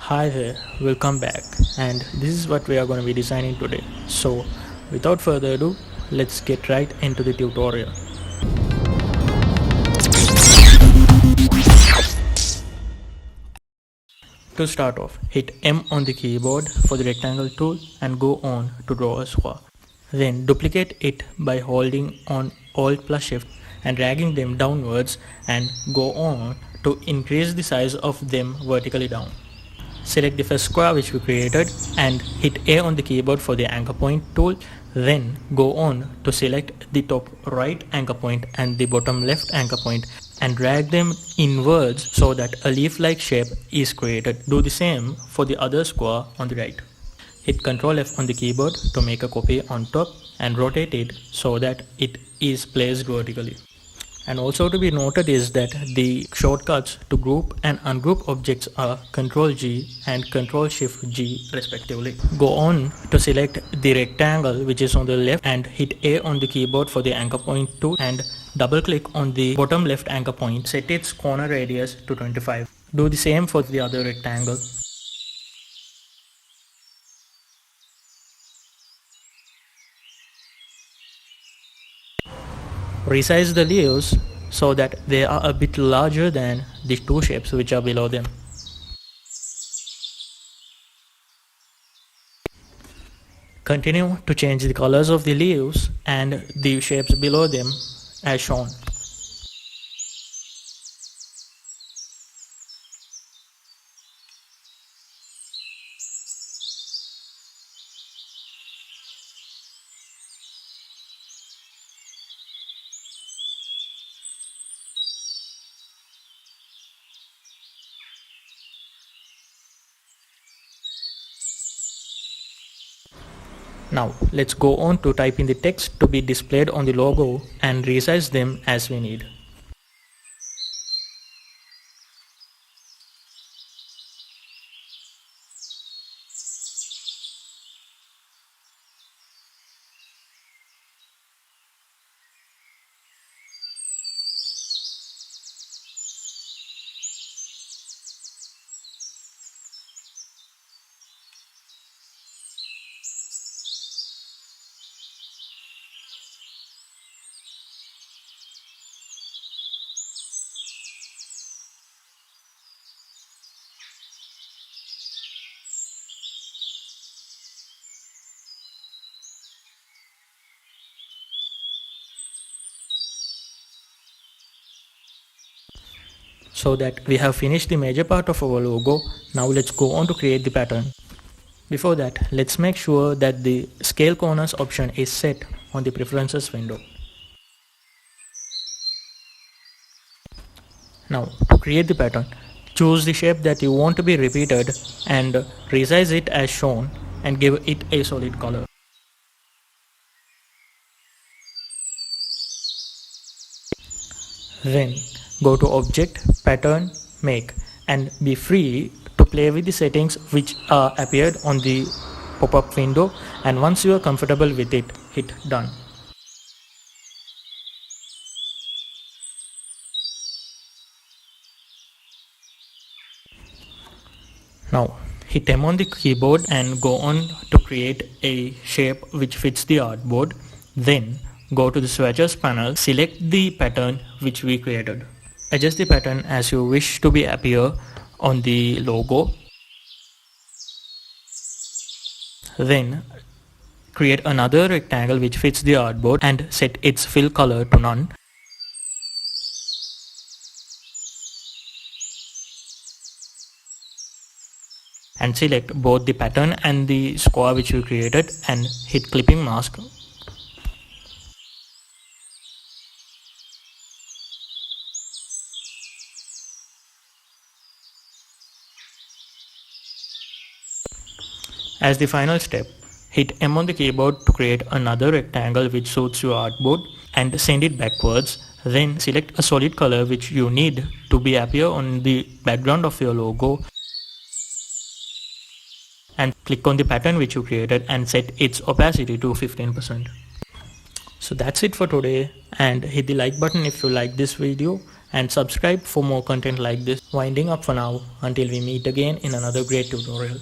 Hi there, welcome back, and this is what we are going to be designing today. So without further ado, let's get right into the tutorial. To start off, hit M on the keyboard for the rectangle tool and go on to draw a square. Then duplicate it by holding on Alt plus Shift and dragging them downwards, and go on to increase the size of them vertically down. Select the first square which we created and hit A on the keyboard for the anchor point tool. Then go on to select the top right anchor point and the bottom left anchor point and drag them inwards so that a leaf-like shape is created. Do the same for the other square on the right. Hit Ctrl F on the keyboard to make a copy on top and rotate it so that it is placed vertically. And also to be noted is that the shortcuts to group and ungroup objects are Ctrl G and Ctrl Shift G respectively. Go on to select the rectangle which is on the left and hit A on the keyboard for the anchor point tool and double click on the bottom left anchor point. Set its corner radius to 25. Do the same for the other rectangle. Resize the leaves so that they are a bit larger than the two shapes which are below them. Continue to change the colors of the leaves and the shapes below them as shown. Now let's go on to type in the text to be displayed on the logo and resize them as we need. So that we have finished the major part of our logo, now let's go on to create the pattern. Before that, let's make sure that the scale corners option is set on the preferences window. Now to create the pattern, choose the shape that you want to be repeated and resize it as shown and give it a solid color. Then go to Object, Pattern, Make, and be free to play with the settings which are appeared on the pop-up window, and once you are comfortable with it, hit Done. Now hit M on the keyboard and go on to create a shape which fits the artboard. Then go to the swatches panel, select the pattern which we created. Adjust the pattern as you wish to be appear on the logo. Then create another rectangle which fits the artboard and set its fill color to none. And select both the pattern and the square which you created and hit clipping mask. As the final step, hit M on the keyboard to create another rectangle which suits your artboard and send it backwards. Then select a solid color which you need to be appear on the background of your logo and click on the pattern which you created and set its opacity to 15%. So that's it for today, and hit the like button if you like this video and subscribe for more content like this. Winding up for now until we meet again in another great tutorial.